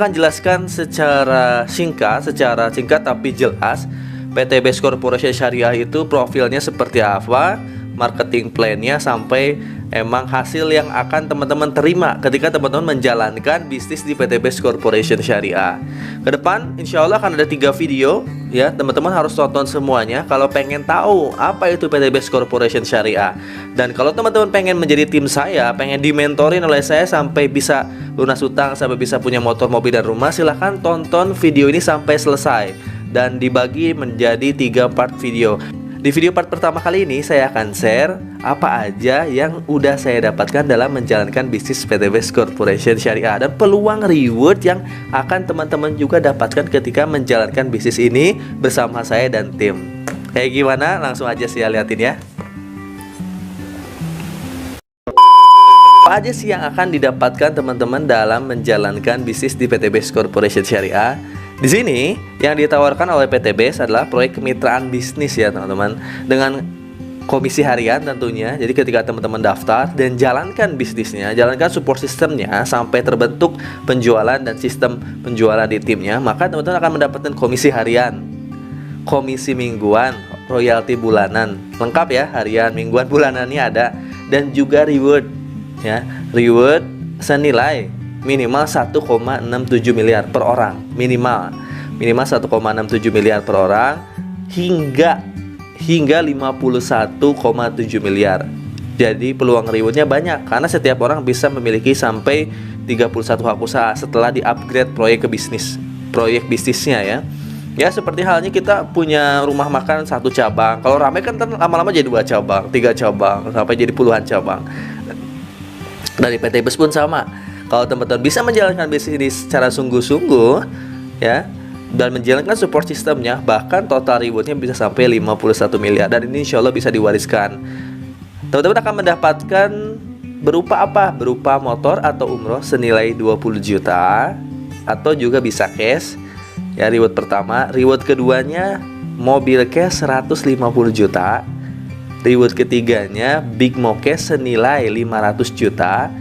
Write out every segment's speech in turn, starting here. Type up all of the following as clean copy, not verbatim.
akan jelaskan secara singkat tapi jelas PT Best Corporation Syariah itu profilnya seperti apa, marketing plan-nya, sampai emang hasil yang akan teman-teman terima ketika teman-teman menjalankan bisnis di PT Best Corporation Syariah. Kedepan insya Allah akan ada 3 video ya, teman-teman harus tonton semuanya kalau pengen tahu apa itu PT Best Corporation Syariah. Dan kalau teman-teman pengen menjadi tim saya, pengen dimentorin oleh saya sampai bisa lunas utang, sampai bisa punya motor, mobil, dan rumah, silahkan tonton video ini sampai selesai dan dibagi menjadi 3 part video. Di video part pertama kali ini saya akan share apa aja yang udah saya dapatkan dalam menjalankan bisnis PT Best Corporation Syariah dan peluang reward yang akan teman-teman juga dapatkan ketika menjalankan bisnis ini bersama saya dan tim. Kayak gimana? Langsung aja saya liatin ya. Apa aja sih yang akan didapatkan teman-teman dalam menjalankan bisnis di PT Best Corporation Syariah? Di sini yang ditawarkan oleh PT Best adalah proyek kemitraan bisnis ya teman-teman, dengan komisi harian tentunya. Jadi ketika teman-teman daftar dan jalankan bisnisnya, jalankan support sistemnya sampai terbentuk penjualan dan sistem penjualan di timnya, maka teman-teman akan mendapatkan komisi harian, komisi mingguan, royalti bulanan, lengkap ya, harian, mingguan, bulanannya ada, dan juga reward ya, reward senilai minimal 1,67 miliar per orang, minimal 1,67 miliar per orang hingga 51,7 miliar. Jadi peluang rewardnya banyak karena setiap orang bisa memiliki sampai 31 hak usaha setelah di-upgrade proyek bisnisnya ya. Ya seperti halnya kita punya rumah makan 1 cabang. Kalau ramai kan lama-lama jadi 2 cabang, 3 cabang, sampai jadi puluhan cabang. Dari PT Best pun sama. Kalau teman-teman bisa menjalankan bisnis ini secara sungguh-sungguh ya, dan menjalankan support sistemnya, bahkan total rewardnya bisa sampai 51 miliar. Dan ini insya Allah bisa diwariskan. Teman-teman akan mendapatkan berupa apa? Berupa motor atau umroh senilai 20 juta, atau juga bisa cash ya, reward pertama. Reward keduanya mobil cash 150 juta. Reward ketiganya Big Mo cash senilai 500 juta.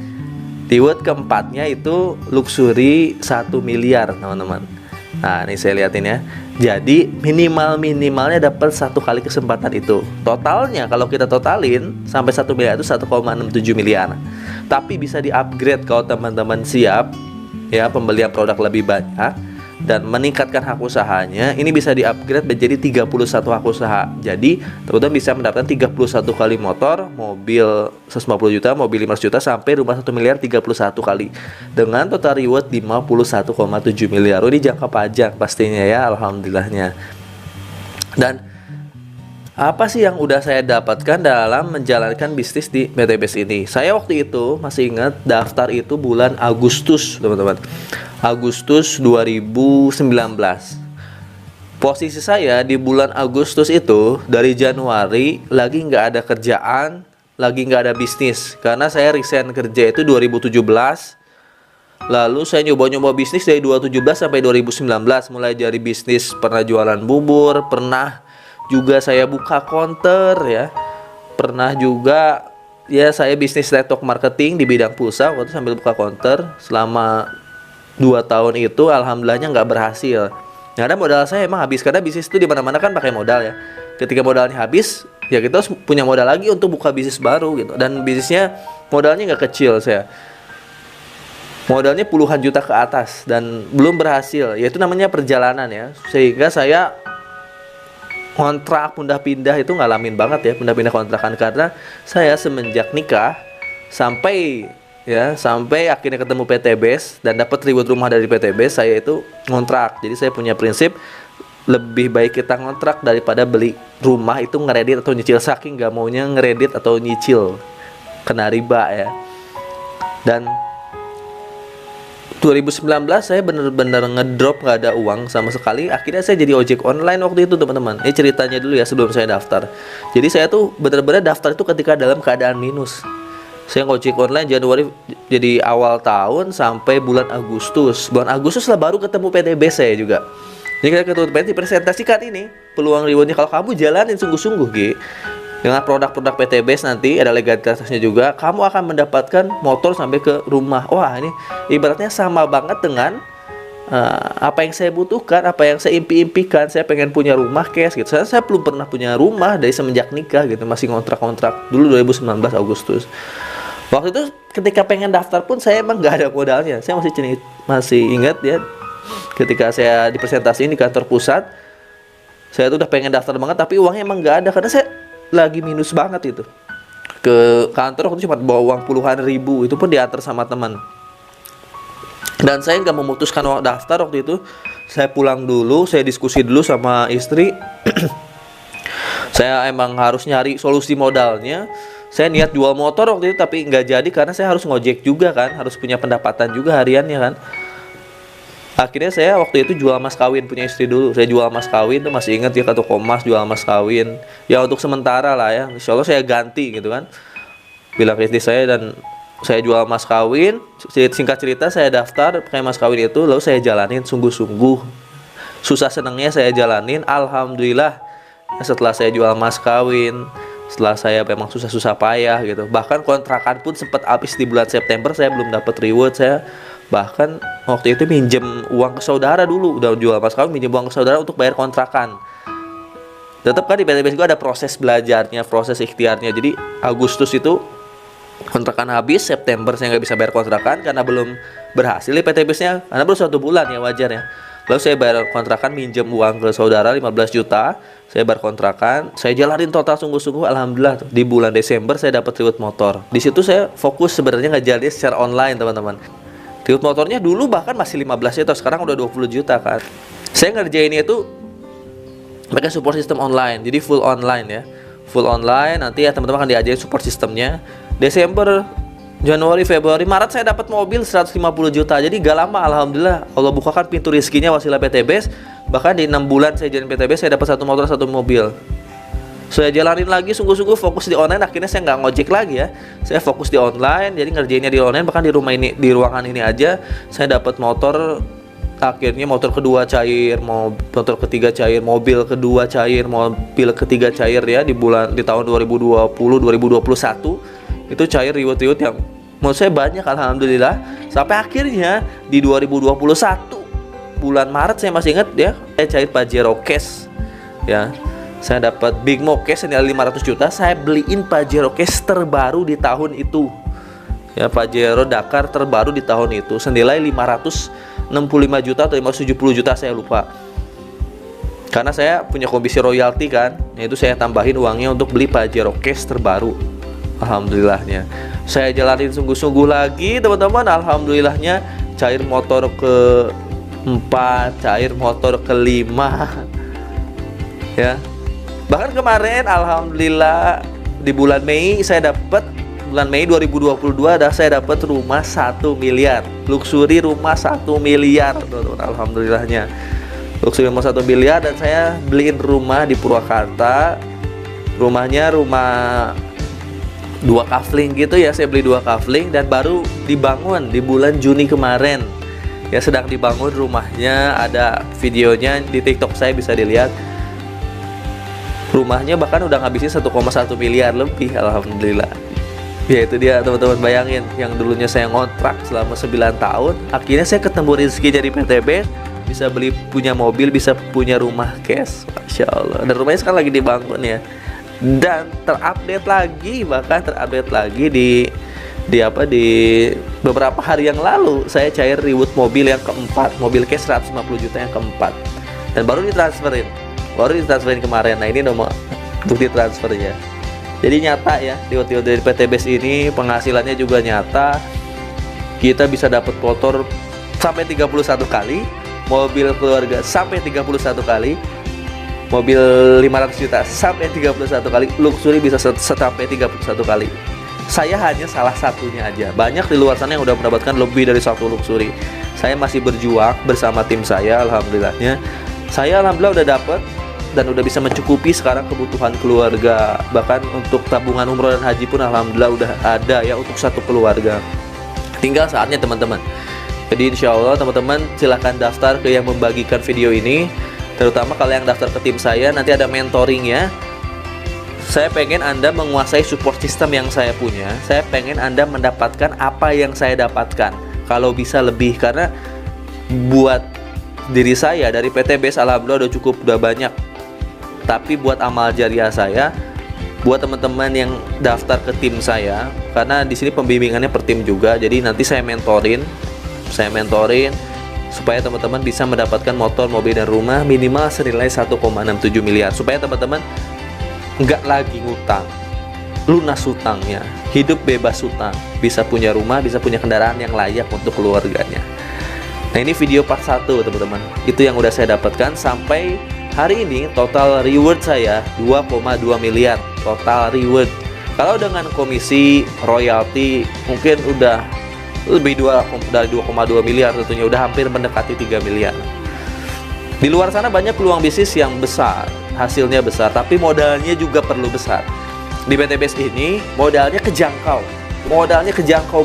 Reward keempatnya itu luxury 1 miliar teman-teman. Nah ini saya liatin ya. Jadi minimalnya dapat 1 kali kesempatan itu. Totalnya kalau kita totalin sampai 1 miliar itu 1,67 miliar. Tapi bisa di-upgrade kalau teman-teman siap ya, pembelian produk lebih banyak dan meningkatkan hak usahanya. Ini bisa di-upgrade menjadi 31 hak usaha. Jadi teman-teman bisa mendapatkan 31 kali motor, mobil 150 juta, mobil 500 juta, sampai rumah 1 miliar 31 kali, dengan total reward 51,7 miliar. Ini jangka panjang pastinya ya, alhamdulillahnya. Dan apa sih yang udah saya dapatkan dalam menjalankan bisnis di PT Best ini? Saya waktu itu masih ingat daftar itu bulan Agustus teman-teman, Agustus 2019. Posisi saya di bulan Agustus itu dari Januari lagi nggak ada kerjaan, lagi nggak ada bisnis, karena saya resign kerja itu 2017. Lalu saya nyoba-nyoba bisnis dari 2017 sampai 2019, mulai dari bisnis pernah jualan bubur, pernah juga saya buka counter ya, pernah juga ya saya bisnis network marketing di bidang pulsa waktu sambil buka counter selama 2 tahun itu. Alhamdulillahnya nggak berhasil. Karena modal saya emang habis, karena bisnis itu di mana-mana kan pakai modal ya. Ketika modalnya habis, ya kita harus punya modal lagi untuk buka bisnis baru gitu. Dan bisnisnya modalnya nggak kecil, saya modalnya puluhan juta ke atas dan belum berhasil. Ya itu namanya perjalanan ya. Sehingga saya kontrak pindah-pindah itu ngalamin banget ya, pindah-pindah kontrakan, karena saya semenjak nikah sampai akhirnya ketemu PT Best dan dapat reward rumah dari PT Best, saya itu ngontrak. Jadi saya punya prinsip lebih baik kita ngontrak daripada beli rumah itu ngeredit atau nyicil, saking gak maunya ngeredit atau nyicil kena riba ya. Dan 2019 saya bener-bener ngedrop, gak ada uang sama sekali. Akhirnya saya jadi ojek online waktu itu teman-teman. Ini ceritanya dulu ya sebelum saya daftar. Jadi saya tuh bener-bener daftar itu ketika dalam keadaan minus. Saya ngojek online Januari, jadi awal tahun sampai bulan Agustus. Bulan Agustus lah baru ketemu PT Best saya juga. Jadi kita ketemu PT, presentasikan ini peluang rewardnya kalau kamu jalanin sungguh-sungguh Gi, dengan produk-produk PT Best nanti ada legalitasnya juga, kamu akan mendapatkan motor sampai ke rumah. Wah ini ibaratnya sama banget dengan apa yang saya butuhkan, apa yang saya impikan. Saya pengen punya rumah cash gitu. Saya belum pernah punya rumah dari semenjak nikah gitu, masih kontrak dulu 2019 Agustus. Waktu itu ketika pengen daftar pun saya emang nggak ada modalnya. Saya masih ingat ya, ketika saya dipresentasiin di kantor pusat, saya tuh udah pengen daftar banget, tapi uangnya emang nggak ada karena saya lagi minus banget itu. Ke kantor waktu itu cuma bawa uang puluhan ribu, itu pun diantar sama teman. Dan saya nggak memutuskan daftar waktu itu. Saya pulang dulu, saya diskusi dulu sama istri. Saya emang harus nyari solusi modalnya. Saya niat jual motor waktu itu, tapi nggak jadi karena saya harus ngojek juga kan, harus punya pendapatan juga hariannya kan. Akhirnya saya waktu itu jual mas kawin punya istri dulu. Saya jual mas kawin tuh masih ingat ya, ke toko emas jual mas kawin. Ya untuk sementara lah ya. Insya Allah saya ganti gitu kan. Bilang ke istri saya, dan saya jual mas kawin. Singkat cerita saya daftar pakai mas kawin itu, lalu saya jalanin sungguh-sungguh. Susah senangnya saya jalanin. Alhamdulillah setelah saya jual mas kawin, setelah saya memang susah-susah payah gitu. Bahkan kontrakan pun sempat habis di bulan September, saya belum dapat reward. Saya bahkan waktu itu minjem uang ke saudara dulu. Udah jual mas kawin, minjem uang ke saudara untuk bayar kontrakan. Tetap kan di PTBS juga ada proses belajarnya, proses ikhtiarnya. Jadi Agustus itu kontrakan habis, September saya nggak bisa bayar kontrakan karena belum berhasil di PTBS-nya, karena baru 1 bulan ya, wajar ya. Lalu saya bayar kontrakan, minjem uang ke saudara 15 juta, saya bayar kontrakan, saya jalanin total sungguh-sungguh. Alhamdulillah di bulan Desember saya dapat reward motor. Di situ saya fokus sebenarnya ngejalanin secara online teman-teman. Reward motornya dulu bahkan masih 15 juta, sekarang udah 20 juta kan. Saya ngerjainnya itu pakai support system online, jadi full online ya. Full online, nanti ya teman-teman akan diajarin support sistemnya. Desember, Januari, Februari, Maret saya dapat mobil 150 juta. Jadi gak lama alhamdulillah Allah bukakan pintu rezekinya wasilah PTBS. Bahkan di 6 bulan saya jadi PTBS, saya dapat 1 motor 1 mobil. Saya jalanin lagi sungguh-sungguh, fokus di online. Akhirnya saya nggak ngojek lagi ya. Saya fokus di online, jadi ngerjainnya di online. Bahkan di rumah ini, di ruangan ini aja saya dapat motor. Akhirnya motor kedua cair, motor ketiga cair, mobil kedua cair, mobil ketiga cair ya di tahun 2020, 2021. Itu cair reward yang menurut saya banyak alhamdulillah. Sampai akhirnya di 2021 bulan Maret saya masih ingat ya, saya cair Pajero Cash ya. Saya dapat Big Mo Cash senilai 500 juta. Saya beliin Pajero Cash terbaru di tahun itu ya, Pajero Dakar terbaru di tahun itu senilai 565 juta atau 570 juta saya lupa. Karena saya punya komisi royalti kan, yaitu saya tambahin uangnya untuk beli Pajero Cash terbaru. Alhamdulillahnya saya jalanin sungguh-sungguh lagi teman-teman. Alhamdulillahnya cair motor ke-4, cair motor ke-5 ya. Bahkan kemarin alhamdulillah di bulan Mei saya dapat, bulan Mei 2022 saya dapat rumah 1 miliar, luxury rumah 1 miliar teman-teman. Alhamdulillahnya luxury rumah 1 miliar, dan saya beliin rumah di Purwakarta. Rumahnya rumah 2 kafling gitu ya, saya beli 2 kafling dan baru dibangun di bulan Juni kemarin ya, sedang dibangun rumahnya. Ada videonya di TikTok saya, bisa dilihat. Rumahnya bahkan udah ngabisin 1,1 miliar lebih, alhamdulillah. Ya itu dia teman-teman, bayangin yang dulunya saya ngontrak selama 9 tahun, akhirnya saya ketemu rezeki dari PTB, bisa beli, punya mobil, bisa punya rumah cash, Masya Allah. Dan rumahnya sekarang lagi dibangun ya. Dan terupdate lagi, bahkan terupdate lagi di beberapa hari yang lalu saya cair reward mobil yang ke-4, mobil cash 150 juta yang ke-4, dan baru ditransferin kemarin. Nah ini nomor bukti transfernya. Jadi nyata ya, di dari PTBS ini penghasilannya juga nyata. Kita bisa dapat motor sampai 31 kali, mobil keluarga sampai 31 kali, mobil 500 juta sampai 31 kali, luxury bisa sampai 31 kali. Saya hanya salah satunya aja. Banyak di luar sana yang udah mendapatkan lebih dari 1 luxury. Saya masih berjuang bersama tim saya, alhamdulillahnya. Saya alhamdulillah udah dapat dan udah bisa mencukupi sekarang kebutuhan keluarga. Bahkan untuk tabungan umroh dan haji pun alhamdulillah udah ada ya untuk 1 keluarga. Tinggal saatnya teman-teman. Jadi insya Allah teman-teman silahkan daftar ke yang membagikan video ini. Terutama kalau yang daftar ke tim saya, nanti ada mentoring ya. Saya pengen Anda menguasai support system yang saya punya. Saya pengen Anda mendapatkan apa yang saya dapatkan, kalau bisa lebih. Karena buat diri saya dari PTBS alhamdulillah udah banyak. Tapi buat amal jariah saya, buat teman-teman yang daftar ke tim saya, karena di sini pembimbingannya per tim juga, jadi nanti saya mentorin supaya teman-teman bisa mendapatkan motor, mobil, dan rumah minimal senilai 1,67 miliar supaya teman-teman nggak lagi ngutang, lunas hutangnya, hidup bebas hutang, bisa punya rumah, bisa punya kendaraan yang layak untuk keluarganya. Nah, ini video part 1 teman-teman, itu yang udah saya dapatkan sampai hari ini. Total reward saya 2,2 miliar total reward. Kalau dengan komisi royalti mungkin udah lebih dari 2,2 miliar, tentunya udah hampir mendekati 3 miliar. Di luar sana banyak peluang bisnis yang besar, hasilnya besar, tapi modalnya juga perlu besar. Di PTBS ini modalnya kejangkau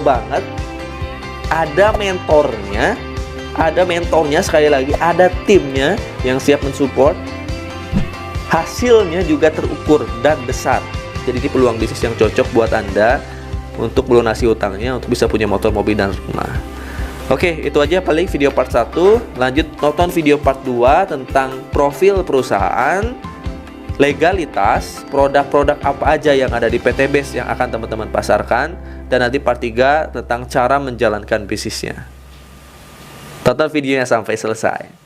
banget. Ada mentornya sekali lagi, ada timnya yang siap mensupport. Hasilnya juga terukur dan besar. Jadi ini peluang bisnis yang cocok buat Anda untuk melunasi utangnya, untuk bisa punya motor, mobil, dan rumah. Oke, itu aja paling video part 1. Lanjut nonton video part 2 tentang profil perusahaan, legalitas, produk-produk apa aja yang ada di PTBS yang akan teman-teman pasarkan, dan nanti part 3 tentang cara menjalankan bisnisnya. Tonton videonya sampai selesai.